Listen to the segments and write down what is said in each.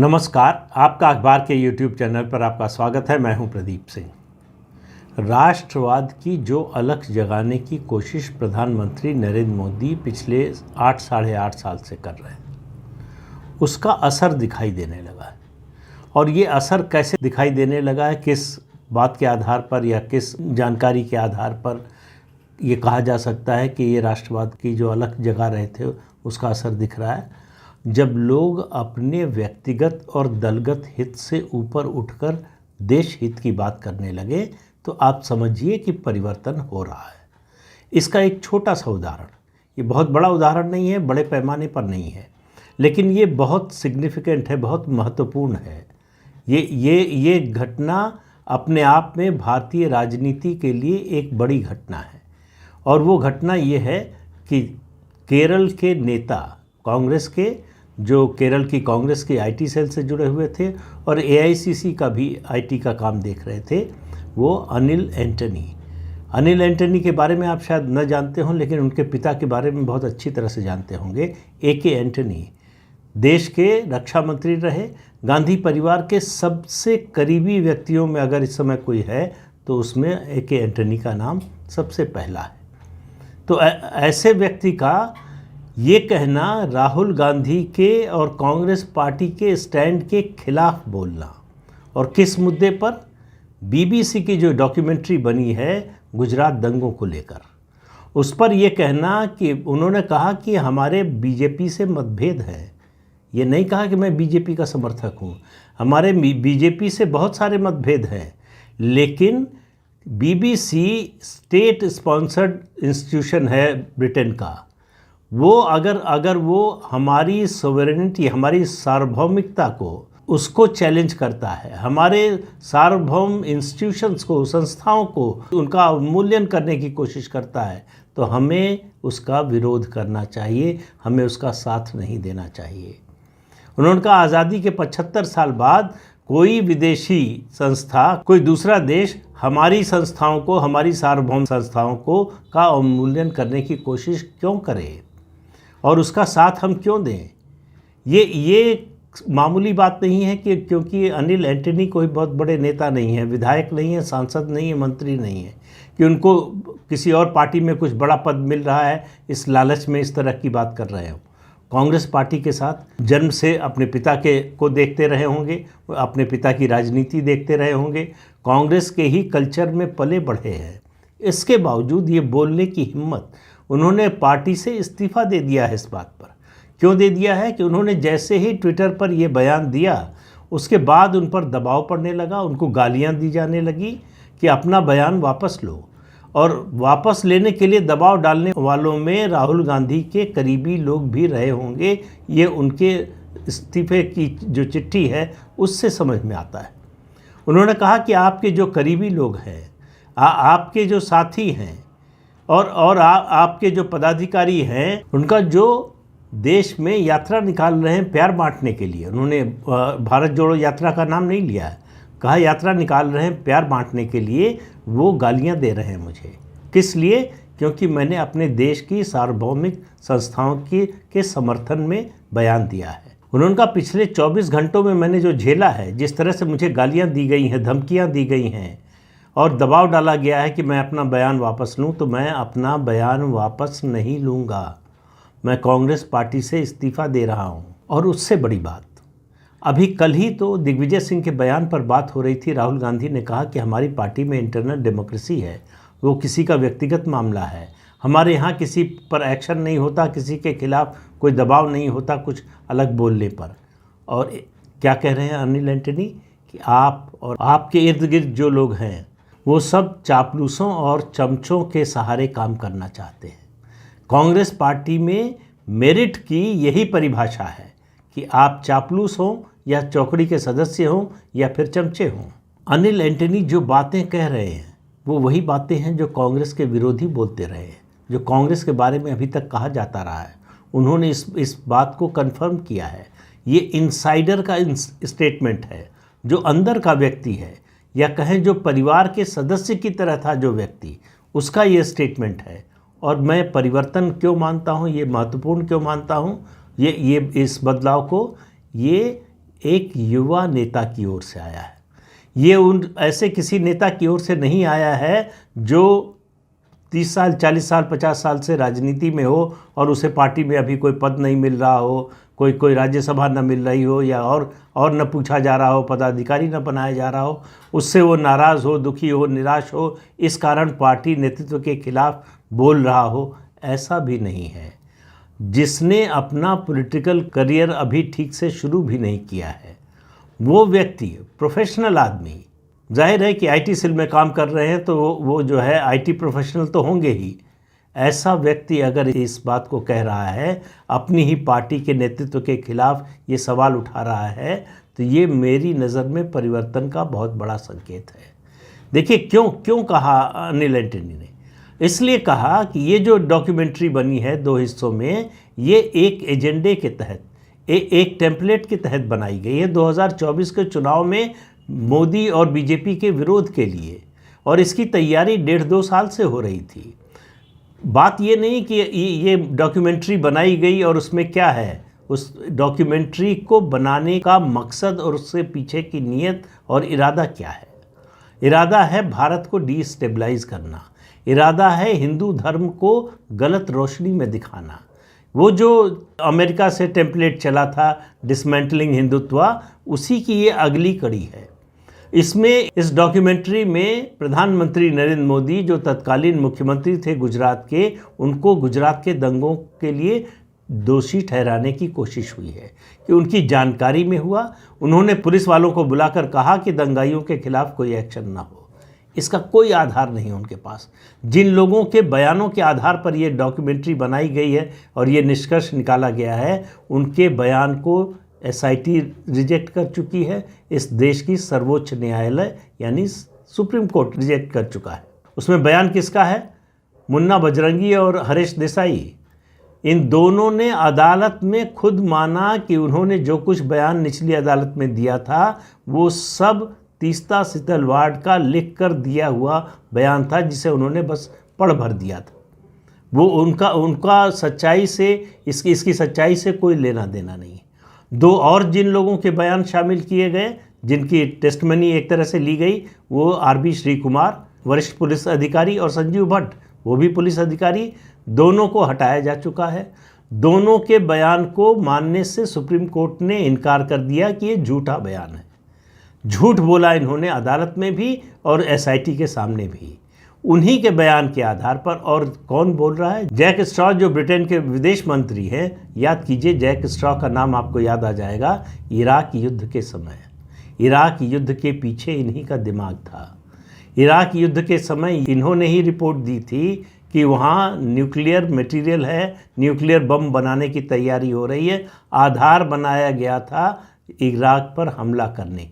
नमस्कार, आपका अखबार के YouTube चैनल पर आपका स्वागत है। मैं हूं प्रदीप सिंह। राष्ट्रवाद की जो अलख जगाने की कोशिश प्रधानमंत्री नरेंद्र मोदी पिछले 8 साढ़े 8 साल से कर रहे हैं, उसका असर दिखाई देने लगा है। और ये असर कैसे दिखाई देने लगा है, किस बात के आधार पर या किस जानकारी के आधार पर ये कहा जा सकता है कि ये राष्ट्रवाद की जो अलख जगा रहे थे उसका असर दिख रहा है। जब लोग अपने व्यक्तिगत और दलगत हित से ऊपर उठकर देश हित की बात करने लगे तो आप समझिए कि परिवर्तन हो रहा है। इसका एक छोटा सा उदाहरण, ये बहुत बड़ा उदाहरण नहीं है, बड़े पैमाने पर नहीं है, लेकिन ये बहुत सिग्निफिकेंट है, बहुत महत्वपूर्ण है। ये घटना अपने आप में भारतीय राजनीति के लिए एक बड़ी घटना है। और वो घटना ये है कि केरल के नेता, कांग्रेस के, जो केरल की कांग्रेस के आईटी सेल से जुड़े हुए थे और एआईसीसी का भी आईटी का काम देख रहे थे, वो अनिल एंटनी के बारे में आप शायद न जानते हों, लेकिन उनके पिता के बारे में बहुत अच्छी तरह से जानते होंगे। एके एंटनी देश के रक्षा मंत्री रहे। गांधी परिवार के सबसे करीबी व्यक्तियों में अगर इस समय कोई है तो उसमें एके एंटनी का नाम सबसे पहला है। तो ऐसे व्यक्ति का ये कहना, राहुल गांधी के और कांग्रेस पार्टी के स्टैंड के खिलाफ बोलना, और किस मुद्दे पर? बीबीसी की जो डॉक्यूमेंट्री बनी है गुजरात दंगों को लेकर, उस पर यह कहना कि उन्होंने कहा कि हमारे बीजेपी से मतभेद है। ये नहीं कहा कि मैं बीजेपी का समर्थक हूँ, हमारे बीजेपी से बहुत सारे मतभेद हैं, लेकिन बीबीसी स्टेट स्पॉन्सर्ड इंस्टीट्यूशन है ब्रिटेन का। वो अगर वो हमारी सोवरेनिटी, हमारी सार्वभौमिकता को, उसको चैलेंज करता है, हमारे सार्वभौम इंस्टीट्यूशंस को, संस्थाओं को, उनका अवमूल्यन करने की कोशिश करता है, तो हमें उसका विरोध करना चाहिए, हमें उसका साथ नहीं देना चाहिए। उन्होंने कहा आज़ादी के 75 साल बाद कोई विदेशी संस्था, कोई दूसरा देश हमारी संस्थाओं को, हमारी सार्वभौम संस्थाओं को का अवमूल्यन करने की कोशिश क्यों करे और उसका साथ हम क्यों दें? ये मामूली बात नहीं है कि क्योंकि अनिल एंटनी कोई बहुत बड़े नेता नहीं है, विधायक नहीं है, सांसद नहीं है, मंत्री नहीं है, कि उनको किसी और पार्टी में कुछ बड़ा पद मिल रहा है इस लालच में इस तरह की बात कर रहे हो। कांग्रेस पार्टी के साथ जन्म से अपने पिता को देखते रहे होंगे, अपने पिता की राजनीति देखते रहे होंगे, कांग्रेस के ही कल्चर में पले बढ़े हैं। इसके बावजूद ये बोलने की हिम्मत, उन्होंने पार्टी से इस्तीफ़ा दे दिया है। इस बात पर क्यों दे दिया है कि उन्होंने जैसे ही ट्विटर पर ये बयान दिया, उसके बाद उन पर दबाव पड़ने लगा, उनको गालियां दी जाने लगी कि अपना बयान वापस लो। और वापस लेने के लिए दबाव डालने वालों में राहुल गांधी के करीबी लोग भी रहे होंगे। ये उनके इस्तीफे की जो चिट्ठी है उससे समझ में आता है। उन्होंने कहा कि आपके जो करीबी लोग हैं, आपके जो साथी हैं और आपके जो पदाधिकारी हैं, उनका जो देश में यात्रा निकाल रहे हैं प्यार बांटने के लिए, उन्होंने भारत जोड़ो यात्रा का नाम नहीं लिया है, कहा यात्रा निकाल रहे हैं प्यार बांटने के लिए, वो गालियां दे रहे हैं मुझे। किस लिए? क्योंकि मैंने अपने देश की सार्वभौमिक संस्थाओं के समर्थन में बयान दिया है। उन्होंने कहा पिछले 24 घंटों में मैंने जो झेला है, जिस तरह से मुझे गालियाँ दी गई हैं, धमकियाँ दी गई हैं और दबाव डाला गया है कि मैं अपना बयान वापस लूं, तो मैं अपना बयान वापस नहीं लूँगा। मैं कांग्रेस पार्टी से इस्तीफ़ा दे रहा हूं। और उससे बड़ी बात, अभी कल ही तो दिग्विजय सिंह के बयान पर बात हो रही थी। राहुल गांधी ने कहा कि हमारी पार्टी में इंटरनल डेमोक्रेसी है, वो किसी का व्यक्तिगत मामला है, हमारे यहाँ किसी पर एक्शन नहीं होता, किसी के खिलाफ कोई दबाव नहीं होता कुछ अलग बोलने पर। और क्या कह रहे हैं अनिल एंटनी कि आप और आपके इर्द गिर्द जो लोग हैं वो सब चापलूसों और चमचों के सहारे काम करना चाहते हैं। कांग्रेस पार्टी में मेरिट की यही परिभाषा है कि आप चापलूस हों या चौकड़ी के सदस्य हों या फिर चमचे हों। अनिल एंटनी जो बातें कह रहे हैं वो वही बातें हैं जो कांग्रेस के विरोधी बोलते रहे हैं, जो कांग्रेस के बारे में अभी तक कहा जाता रहा है। उन्होंने इस बात को कन्फर्म किया है। ये इनसाइडर का स्टेटमेंट है, जो अंदर का व्यक्ति है, या कहें जो परिवार के सदस्य की तरह था जो व्यक्ति, उसका ये स्टेटमेंट है। और मैं परिवर्तन क्यों मानता हूँ, ये महत्वपूर्ण क्यों मानता हूँ, ये इस बदलाव को, ये एक युवा नेता की ओर से आया है। ये उन ऐसे किसी नेता की ओर से नहीं आया है जो 30 साल, 40 साल, 50 साल से राजनीति में हो और उसे पार्टी में अभी कोई पद नहीं मिल रहा हो, कोई राज्यसभा न मिल रही हो, या और न पूछा जा रहा हो, पदाधिकारी न बनाया जा रहा हो, उससे वो नाराज़ हो, दुखी हो, निराश हो, इस कारण पार्टी नेतृत्व के खिलाफ बोल रहा हो, ऐसा भी नहीं है। जिसने अपना पॉलिटिकल करियर अभी ठीक से शुरू भी नहीं किया है, वो व्यक्ति प्रोफेशनल आदमी, जाहिर है कि आईटी सेल में काम कर रहे हैं तो वो जो है आईटी प्रोफेशनल तो होंगे ही। ऐसा व्यक्ति अगर इस बात को कह रहा है, अपनी ही पार्टी के नेतृत्व के खिलाफ ये सवाल उठा रहा है, तो ये मेरी नज़र में परिवर्तन का बहुत बड़ा संकेत है। देखिए क्यों कहा अनिल एंटनी ने, इसलिए कहा कि ये जो डॉक्यूमेंट्री बनी है 2 हिस्सों में, ये एक एजेंडे के तहत, एक टेम्पलेट के तहत बनाई गई है 2024 के चुनाव में मोदी और बीजेपी के विरोध के लिए, और इसकी तैयारी 1.5-2 साल से हो रही थी। बात ये नहीं कि ये डॉक्यूमेंट्री बनाई गई और उसमें क्या है, उस डॉक्यूमेंट्री को बनाने का मकसद और उससे पीछे की नीयत और इरादा क्या है। इरादा है भारत को डिस्टेबलाइज करना, इरादा है हिंदू धर्म को गलत रोशनी में दिखाना। वो जो अमेरिका से टेम्पलेट चला था डिसमेंटलिंग हिंदुत्व, उसी की ये अगली कड़ी है। इसमें इस डॉक्यूमेंट्री में प्रधानमंत्री नरेंद्र मोदी, जो तत्कालीन मुख्यमंत्री थे गुजरात के, उनको गुजरात के दंगों के लिए दोषी ठहराने की कोशिश हुई है कि उनकी जानकारी में हुआ। उन्होंने पुलिस वालों को बुलाकर कहा कि दंगाइयों के खिलाफ कोई एक्शन ना हो। इसका कोई आधार नहीं उनके पास। जिन लोगों के बयानों के आधार पर ये डॉक्यूमेंट्री बनाई गई है और ये निष्कर्ष निकाला गया है, उनके बयान को एसआईटी रिजेक्ट कर चुकी है। इस देश की सर्वोच्च न्यायालय यानी सुप्रीम कोर्ट रिजेक्ट कर चुका है। उसमें बयान किसका है? मुन्ना बजरंगी और हरीश देसाई, इन दोनों ने अदालत में खुद माना कि उन्होंने जो कुछ बयान निचली अदालत में दिया था, वो सब तीस्ता शीतल वार्ड का लिख कर दिया हुआ बयान था, जिसे उन्होंने बस पढ़ भर दिया था। वो उनका सच्चाई से, इसकी सच्चाई से कोई लेना देना नहीं। 2 और जिन लोगों के बयान शामिल किए गए, जिनकी टेस्टमनी एक तरह से ली गई, वो आरबी श्री कुमार, वरिष्ठ पुलिस अधिकारी, और संजीव भट्ट, वो भी पुलिस अधिकारी, दोनों को हटाया जा चुका है। दोनों के बयान को मानने से सुप्रीम कोर्ट ने इनकार कर दिया कि ये झूठा बयान है। झूठ बोला इन्होंने अदालत में भी और एसआईटी के सामने भी, उन्हीं के बयान के आधार पर। और कौन बोल रहा है? जैक स्ट्रॉ, जो ब्रिटेन के विदेश मंत्री हैं। याद कीजिए, जैक स्ट्रॉ का नाम आपको याद आ जाएगा। इराक युद्ध के समय, इराक युद्ध के पीछे इन्हीं का दिमाग था। इराक युद्ध के समय इन्होंने ही रिपोर्ट दी थी कि वहाँ न्यूक्लियर मटेरियल है, न्यूक्लियर बम बनाने की तैयारी हो रही है। आधार बनाया गया था इराक पर हमला करने।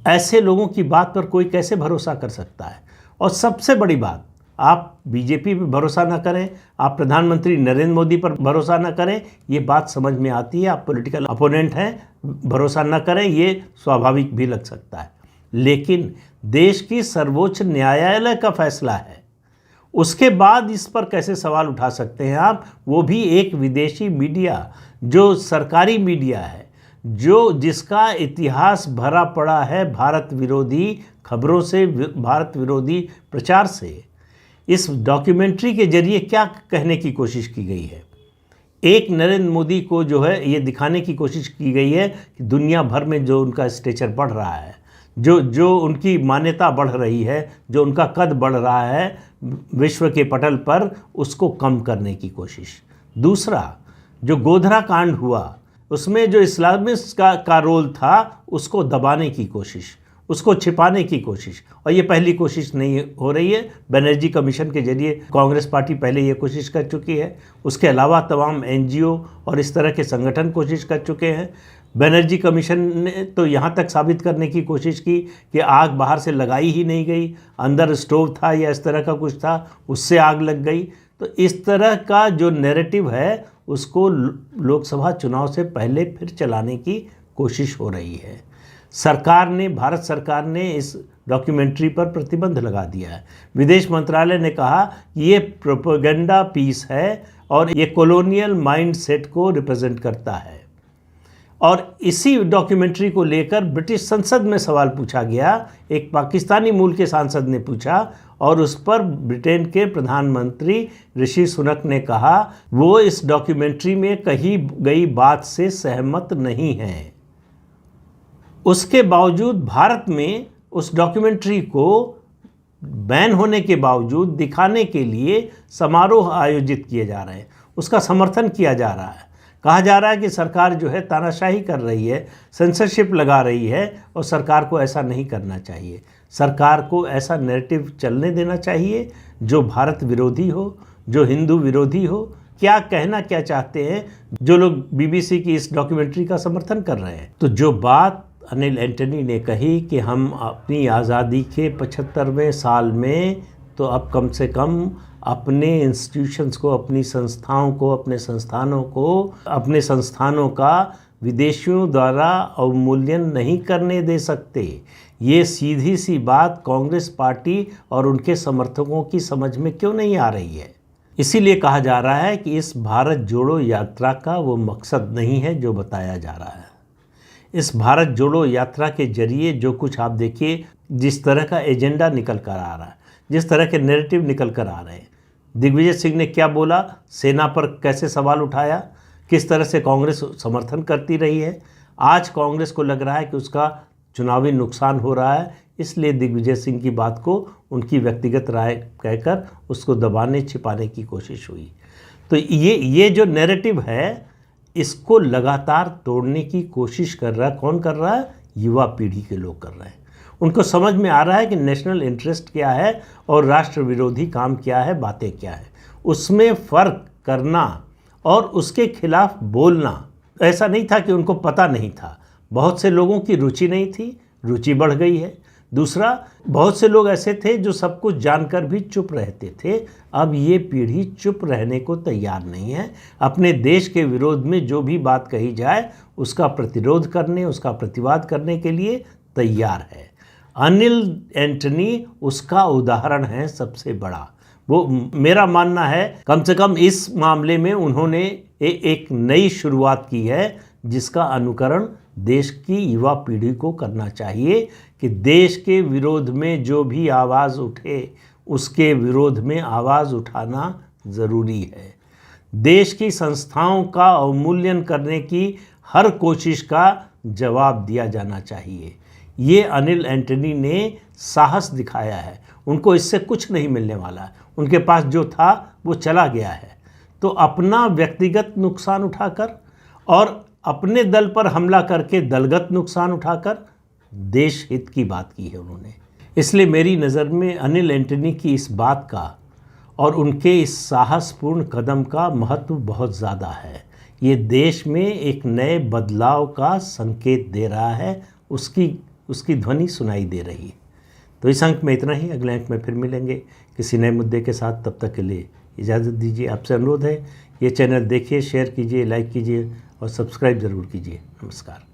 ऐसे लोगों की बात पर कोई कैसे भरोसा कर सकता है? और सबसे बड़ी बात, आप बीजेपी पर भरोसा ना करें, आप प्रधानमंत्री नरेंद्र मोदी पर भरोसा ना करें, ये बात समझ में आती है। आप पॉलिटिकल अपोनेंट हैं, भरोसा ना करें, ये स्वाभाविक भी लग सकता है। लेकिन देश की सर्वोच्च न्यायालय का फैसला है, उसके बाद इस पर कैसे सवाल उठा सकते हैं आप? वो भी एक विदेशी मीडिया, जो सरकारी मीडिया है, जिसका इतिहास भरा पड़ा है भारत विरोधी खबरों से, भारत विरोधी प्रचार से। इस डॉक्यूमेंट्री के जरिए क्या कहने की कोशिश की गई है? एक नरेंद्र मोदी को जो है ये दिखाने की कोशिश की गई है कि दुनिया भर में जो उनका स्टेचर बढ़ रहा है, जो उनकी मान्यता बढ़ रही है, जो उनका कद बढ़ रहा है विश्व के पटल पर, उसको कम करने की कोशिश। दूसरा, जो गोधरा कांड हुआ, उसमें जो इस्लामिस्ट का रोल था, उसको दबाने की कोशिश, उसको छिपाने की कोशिश। और ये पहली कोशिश नहीं हो रही है। बनर्जी कमीशन के जरिए कांग्रेस पार्टी पहले ये कोशिश कर चुकी है। उसके अलावा तमाम एनजीओ और इस तरह के संगठन कोशिश कर चुके हैं। बनर्जी कमीशन ने तो यहाँ तक साबित करने की कोशिश की कि आग बाहर से लगाई ही नहीं गई, अंदर स्टोव था या इस तरह का कुछ था, उससे आग लग गई। तो इस तरह का जो नैरेटिव है, उसको लोकसभा चुनाव से पहले फिर चलाने की कोशिश हो रही है। भारत सरकार ने इस डॉक्यूमेंट्री पर प्रतिबंध लगा दिया है। विदेश मंत्रालय ने कहा कि ये प्रोपेगेंडा पीस है और ये कॉलोनियल माइंडसेट को रिप्रेजेंट करता है। और इसी डॉक्यूमेंट्री को लेकर ब्रिटिश संसद में सवाल पूछा गया, एक पाकिस्तानी मूल के सांसद ने पूछा और उस पर ब्रिटेन के प्रधानमंत्री ऋषि सुनक ने कहा वो इस डॉक्यूमेंट्री में कही गई बात से सहमत नहीं हैं। उसके बावजूद भारत में उस डॉक्यूमेंट्री को बैन होने के बावजूद दिखाने के लिए समारोह आयोजित किए जा रहे हैं, उसका समर्थन किया जा रहा है। कहा जा रहा है कि सरकार जो है तानाशाही कर रही है, सेंसरशिप लगा रही है और सरकार को ऐसा नहीं करना चाहिए। सरकार को ऐसा नैरेटिव चलने देना चाहिए जो भारत विरोधी हो, जो हिंदू विरोधी हो। क्या कहना क्या चाहते हैं जो लोग बीबीसी की इस डॉक्यूमेंट्री का समर्थन कर रहे हैं? तो जो बात अनिल एंटनी ने कही कि हम अपनी आज़ादी के 75वें साल में तो अब कम से कम अपने इंस्टीट्यूशंस को, अपनी संस्थाओं को, अपने संस्थानों का विदेशियों द्वारा अवमूल्यन नहीं करने दे सकते। ये सीधी सी बात कांग्रेस पार्टी और उनके समर्थकों की समझ में क्यों नहीं आ रही है? इसीलिए कहा जा रहा है कि इस भारत जोड़ो यात्रा का वो मकसद नहीं है जो बताया जा रहा है। इस भारत जोड़ो यात्रा के जरिए जो कुछ आप देखिए, जिस तरह का एजेंडा निकल कर आ रहा है, जिस तरह के नैरेटिव निकल कर आ रहे हैं। दिग्विजय सिंह ने क्या बोला, सेना पर कैसे सवाल उठाया, किस तरह से कांग्रेस समर्थन करती रही है। आज कांग्रेस को लग रहा है कि उसका चुनावी नुकसान हो रहा है, इसलिए दिग्विजय सिंह की बात को उनकी व्यक्तिगत राय कहकर उसको दबाने छिपाने की कोशिश हुई। तो ये जो नैरेटिव है, इसको लगातार तोड़ने की कोशिश कर रहा है। कौन कर रहा है? युवा पीढ़ी के लोग कर रहे हैं। उनको समझ में आ रहा है कि नेशनल इंटरेस्ट क्या है और राष्ट्र विरोधी काम क्या है, बातें क्या है। उसमें फ़र्क करना और उसके खिलाफ बोलना, ऐसा नहीं था कि उनको पता नहीं था। बहुत से लोगों की रुचि नहीं थी, रुचि बढ़ गई है। दूसरा, बहुत से लोग ऐसे थे जो सब कुछ जानकर भी चुप रहते थे। अब ये पीढ़ी चुप रहने को तैयार नहीं है। अपने देश के विरोध में जो भी बात कही जाए उसका प्रतिरोध करने, उसका प्रतिवाद करने के लिए तैयार है। अनिल एंटनी उसका उदाहरण है सबसे बड़ा। वो मेरा मानना है कम से कम इस मामले में उन्होंने एक नई शुरुआत की है जिसका अनुकरण देश की युवा पीढ़ी को करना चाहिए कि देश के विरोध में जो भी आवाज़ उठे उसके विरोध में आवाज़ उठाना ज़रूरी है। देश की संस्थाओं का अवमूल्यन करने की हर कोशिश का जवाब दिया जाना चाहिए। ये अनिल एंटनी ने साहस दिखाया है। उनको इससे कुछ नहीं मिलने वाला है। उनके पास जो था वो चला गया है। तो अपना व्यक्तिगत नुकसान उठाकर और अपने दल पर हमला करके दलगत नुकसान उठाकर देश हित की बात की है उन्होंने। इसलिए मेरी नज़र में अनिल एंटनी की इस बात का और उनके इस साहसपूर्ण कदम का महत्व बहुत ज़्यादा है। ये देश में एक नए बदलाव का संकेत दे रहा है, उसकी ध्वनि सुनाई दे रही है। तो इस अंक में इतना ही। अगले अंक में फिर मिलेंगे किसी नए मुद्दे के साथ। तब तक के लिए इजाज़त दीजिए। आपसे अनुरोध है ये चैनल देखिए, शेयर कीजिए, लाइक कीजिए और सब्सक्राइब ज़रूर कीजिए। नमस्कार।